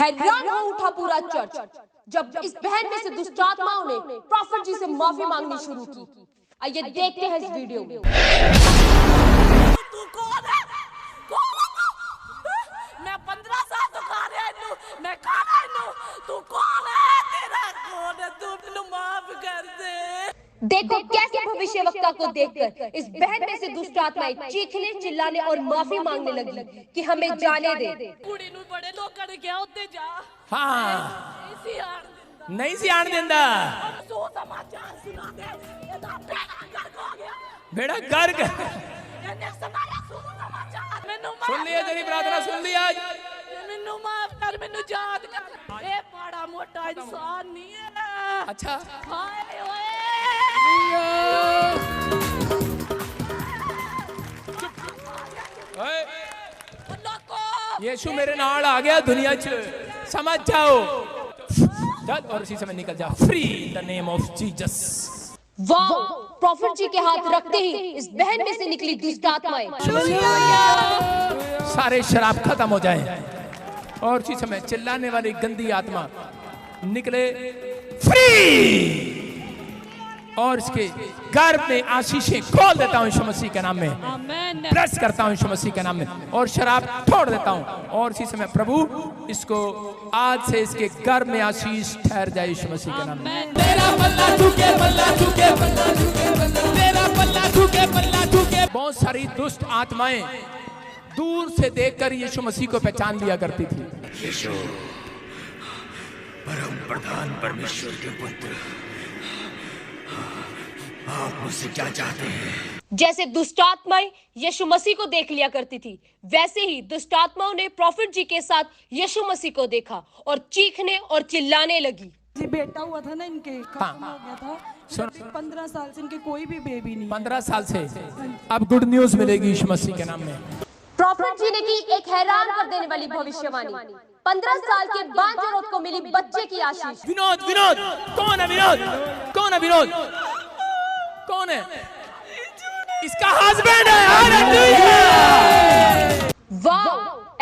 हैरान हो उठा पूरा चर्च जब इस बहन में से दुष्ट आत्माओं ने प्रॉफिट जी से माफी मांगनी शुरू की। आइए देखते हैं इस वीडियो में। तू कौन है? मैं 15 साल तो खा रहा हूं, मैं खा रहा हूं। तू कौन है? तेरा कौन है? तू मुझे माफ कर दे। देखो कैसे भविष्यवक्ता को देखकर इस बहन में से दुष्ट आत्माएं चीखने, चिल्लाने और माफी मांगने लगी कि हमें जाने दे। कुड़ी नु बड़े लोग कर गया उत्ते जा। हाँ इसी आन दिंदा नहीं सी आन दिंदा। सो समाचार सुना दे। ਇਹਦਾ ਬੇੜਾ ਗਰਕ ਹੋ ਗਿਆ। बेड़ा गर्क ਇਹਨੇ ਸੁਣਾਇਆ ਸੋ समाचार। ਮੈਨੂੰ सुन लिया, तेरी प्रार्थना सुन ली आज। ਮੈਨੂੰ ਮਾਫ ਕਰ, ਮੈਨੂੰ ਯਾਦ ਕਰ। ਇਹ ਬੜਾ ਮੋਟਾ ਇਨਸਾਨ ਨਹੀਂ ਹੈ। अच्छा ਹਾਏ ਓਏ ओए, ਲੋਕੋ यीशु मेरे नाल आ गया दुनिया च, समझ जाओ। चल और इसी समय निकल जा free in the name of Jesus. वाह! प्रॉफिट जी के हाथ रखते ही इस बहन में से निकली दुष्ट आत्माएं सारे शराब खत्म हो जाए और इसी समय चिल्लाने वाली गंदी आत्मा निकले फ्री और इसके गर्भ में आशीषें खोल देता हूं यीशु मसीह के नाम में। आमीन। प्रेस करता हूं यीशु मसीह के नाम में और शराब छोड़ देता हूं और इसी समय प्रभु इसको आज से इसके गर्भ में आशीष ठहर जाए यीशु मसीह के नाम में। तेरा पल्ला झुके, पल्ला झुके, पल्ला झुके, तेरा पल्ला झुके, पल्ला झुके। बहुत सारी दुष्ट आत्माएं दूर से देखकर यीशु मसीह को पहचान लिया करती थी। यीशु परम प्रधान परमेश्वर के पुत्र, आप मुझसे क्या चाहते हैं? जैसे दुष्ट आत्माएं यीशु मसीह को देख लिया करती थी, वैसे ही दुष्ट आत्माओं ने प्रॉफिट जी के साथ यीशु मसीह को देखा और चीखने और चिल्लाने लगी। जी बेटा हुआ था ना इनके, खत्म हाँ। हो गया था। सुन। 15 साल से इनके कोई भी बेबी नहीं। 15 साल से अब गुड न्यूज मिलेगी यीशु मसीह के नाम में। प्रॉफिट जी ने की एक हैरान कर देने वाली भविष्यवाणी। 15 साल के बांझ औरत को मिली बच्चे की आशीष। विनोद, विनोद कौन है? विनोद कौन है? विनोद कौन है? इसका हस्बैंड है। हालेलुया! वाह!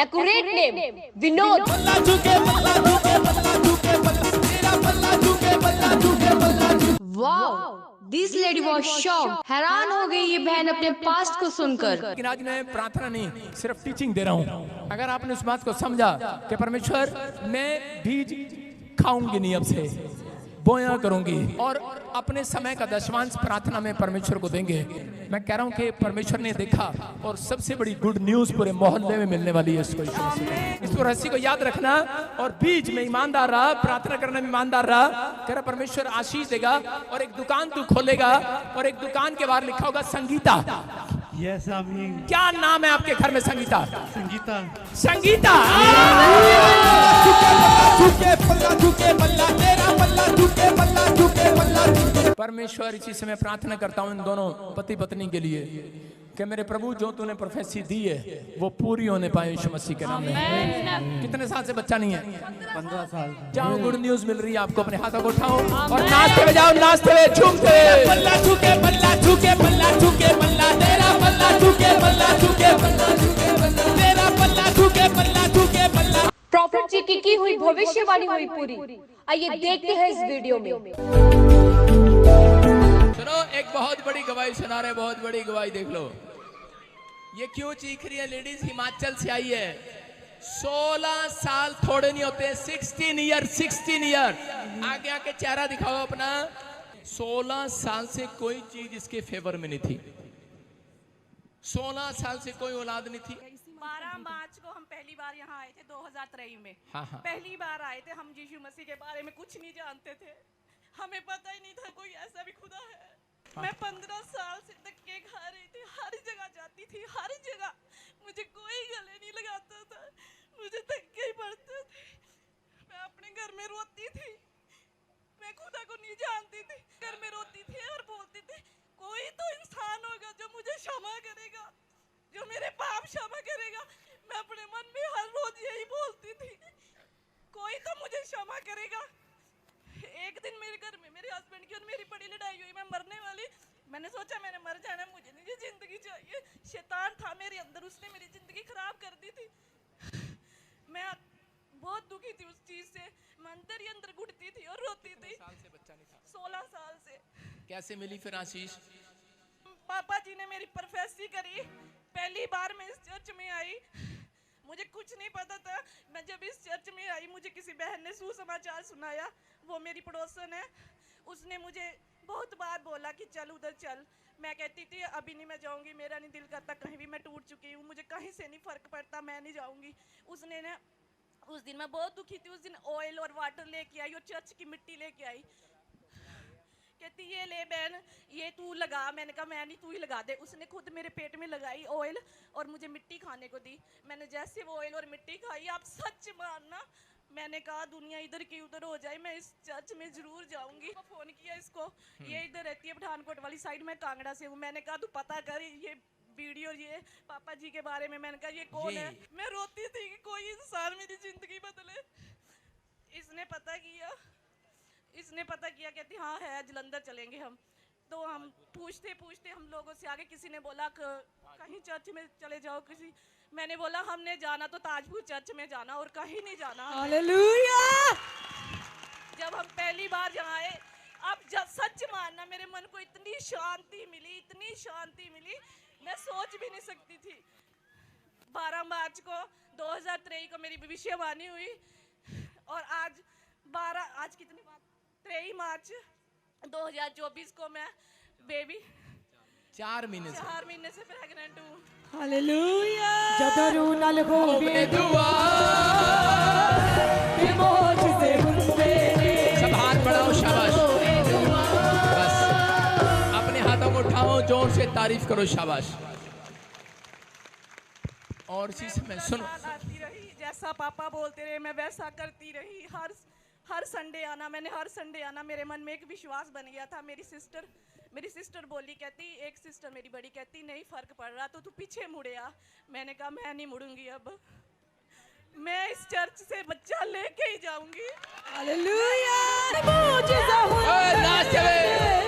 Accurate name Vinod. पल्ला झुके, पल्ला झुके, पल्ला झुके, पल्ला तेरा पल्ला झुके, पल्ला झुके, पल्ला झुके। Wow! This lady was shocked. हैरान हो गई ये बहन अपने पास्ट को सुनकर। लेकिन आज मैं प्रार्थना नहीं सिर्फ टीचिंग दे रहा हूँ। अगर आपने उस बात को समझा कि परमेश्वर मैं बीज खाऊंगी नहीं, अब से बोया करूंगी और अपने समय का दशमांश प्रार्थना में परमेश्वर को देंगे। मैं कह रहा हूं कि परमेश्वर ने देखा और सबसे बड़ी गुड न्यूज पूरे मोहल्ले में मिलने वाली है इसको। इस रहस्य को याद रखना और बीच में ईमानदार रहा, प्रार्थना करने में ईमानदार रहा। कह रहा परमेश्वर आशीष देगा और एक दुकान तू खोलेगा और एक दुकान के बाहर लिखा होगा संगीता। यस आमीन। क्या नाम है आपके घर में? संगीता। संगीता। संगीता परमेश्वर इसी समय प्रार्थना करता हूँ इन दोनों पति पत्नी के लिए कि मेरे प्रभु जो तूने प्रोफेसी दी है वो पूरी होने पाए यीशु मसीह के नाम में। कितने साल से बच्चा नहीं है? 15 साल। जाओ, गुड न्यूज मिल रही है आपको। अपने हाथों को उठाओ और नाचते हुए जाओ, नाचते हुए झूमते हुए। पल्ला झुके, पल्ला झुके, पल्ला झुके, पल्ला तेरा पल्ला झुके, पल्ला झुके, पल्ला झुके, पल्ला तेरा पल्ला झुके, पल्ला झुके, पल्ला। प्रॉफिट जी की हुई भविष्यवाणी हुई पूरी। आइए देखते हैं इस वीडियो में। सुनो, एक बहुत बड़ी गवाही सुना रहे, बहुत बड़ी गवाही। देख लो ये क्यों चीख रही है लेडीज। हिमाचल से आई है। 16 साल थोड़े नहीं होते। 16 ईयर, 16 ईयर। आगे आके चेहरा दिखाओ अपना। 16 साल से कोई चीज इसके फेवर में नहीं थी। 16 साल से कोई औलाद नहीं थी। 12 मार्च को हम पहली बार यहाँ आए थे 2023 में। हाँ, हाँ। पहली बार आए थे। हम यीशु मसीह के बारे में कुछ नहीं जानते थे। हमें पता ही नहीं था कोई ऐसा भी खुदा है। मैं 15 साल से धक्के खा रही थी। हर जगह जाती थी, हर जगह मुझे कोई गले नहीं लगाता था। मुझे धक्के ही पड़ते थे। मैं अपने घर में रोती थी। मैं खुदा को नहीं जानती थी। घर में रोती थी और बोलती थी कोई तो इंसान होगा जो मुझे क्षमा करेगा, जो मेरे पाप क्षमा करेगा। मैं अपने मन में हर रोज यही बोलती थी, कोई तो मुझे क्षमा करेगा। एक दिन मेरे घर में मेरे हस्बैंड की और मेरी बड़ी लड़ाई हुई। मैं मरने वाली। मैंने सोचा मैंने मर जाना, मुझे नहीं ये जिंदगी चाहिए। शैतान था मेरे अंदर, उसने मेरी जिंदगी खराब कर दी थी। मैं बहुत दुखी थी उस चीज से। मैं अंदर ही अंदर घुटती थी और रोती थी। 16 साल से। कैसे मिली फिर आशीष? पापा जी ने मेरी प्रोफेसी करी। पहली बार मैं इस चर्च में आई, मुझे कुछ नहीं पता था। मैं जब इस चर्च में आई, मुझे किसी बहन ने सुसमाचार सुनाया। वो मेरी पड़ोसन है, उसने मुझे बहुत बार बोला कि चल उधर चल। मैं कहती थी अभी नहीं, मैं जाऊंगी, मेरा नहीं दिल करता, कहीं भी मैं टूट चुकी हूँ, मुझे कहीं से नहीं फर्क पड़ता, मैं नहीं जाऊंगी। उसने ना उस दिन मैं बहुत दुखी थी। उस दिन ऑयल और वाटर लेके आई और चर्च की मिट्टी लेके आई। कहती ये ले बहन, ये तू लगा। मैंने कहा मैं नहीं, तू ही लगा दे। उसने खुद मेरे पेट में लगाई ऑयल और मुझे मिट्टी खाने को दी। मैंने जैसे वो ऑयल और मिट्टी खाई, आप सच मानना, मैंने कहा दुनिया इधर की उधर हो जाए, मैं इस चर्च में जरूर जाऊंगी। फोन किया इसको, ये इधर रहती है पठानकोट वाली साइड में, कांगड़ा से हूँ। मैंने कहा तू पता कर ये वीडियो ये पापा जी के बारे में। मैंने कहा ये कौन है? मैं रोती थी कि कोई इंसान मेरी जिंदगी बदले। इसने पता किया, कहती हाँ है, जलंधर चलेंगे हम। तो हम पूछते पूछते हम लोगों से आगे, किसी ने बोला कहीं चर्च में चले जाओ, किसी। मैंने बोला हमने जाना तो ताजपुर चर्च में जाना और कहीं नहीं जाना। हालेलुया। जब हम पहली बार यहाँ आए, अब जब सच मानना, मेरे मन को इतनी शांति मिली, मैं सोच भी नहीं सकती थी। 12 मार्च को 2023 को मेरी भविष्यवाणी हुई और आज कितनी बात, 23 मार्च 2024 को मैं बेबी 4 महीने से प्रेग्नेंट हूँ। हालेलुया। जदरू नल हो दुआ सब हाथ बढ़ाओ, शाबाश। बस अपने हाथों को उठाओ, जोर से तारीफ करो, शाबाश। और चीज में सुनो, आती रही, जैसा पापा बोलते रहे मैं वैसा करती रही। हर संडे आना, मैंने हर संडे आना। मेरे मन में एक विश्वास बन गया था। मेरी सिस्टर बोली, कहती, एक सिस्टर मेरी बड़ी कहती नहीं फर्क पड़ रहा तो तू पीछे मुड़े आ। मैंने कहा मैं नहीं मुड़ूंगी, अब मैं इस चर्च से बच्चा लेके ही जाऊंगी। हालेलुया। नाच चले।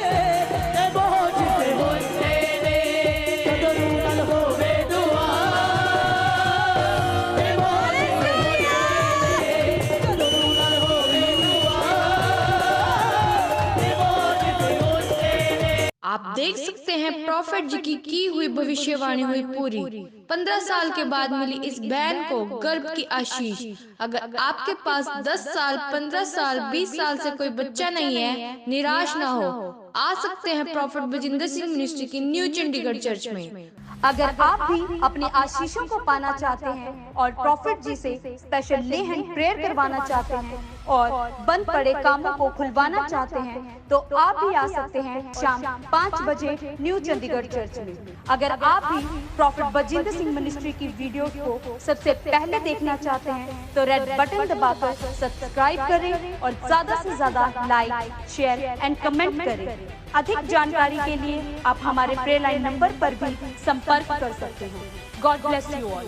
आप देख सकते हैं प्रॉफिट जी की हुई भविष्यवाणी हुई पूरी। 15 साल के बाद मिली इस बहन को गर्भ की आशीष। अगर आपके पास 10 साल, 15 साल, 20 साल से कोई बच्चा नहीं है, निराश ना हो, आ सकते हैं प्रॉफिट बजिंदर सिंह मिनिस्ट्री की न्यू चंडीगढ़ चर्च में। अगर आप भी अपने आशीषों को पाना चाहते हैं और प्रॉफिट जी से स्पेशल ले हैंड प्रेयर करवाना चाहते हैं और बंद पड़े कामों को खुलवाना चाहते हैं, तो आप भी आ सकते हैं शाम 5 बजे न्यू चंडीगढ़ चर्च में। अगर आप भी प्रॉफिट बजिंदर सिंह मिनिस्ट्री की वीडियो को सबसे पहले देखना चाहते हैं तो रेड बटन दबाकर सब्सक्राइब करें और ज्यादा से ज्यादा लाइक, शेयर एंड कमेंट करें। अधिक जानकारी के लिए आप हमारे प्रेयर लाइन नंबर पर भी संपर्क कर सकते हैं। God bless you all.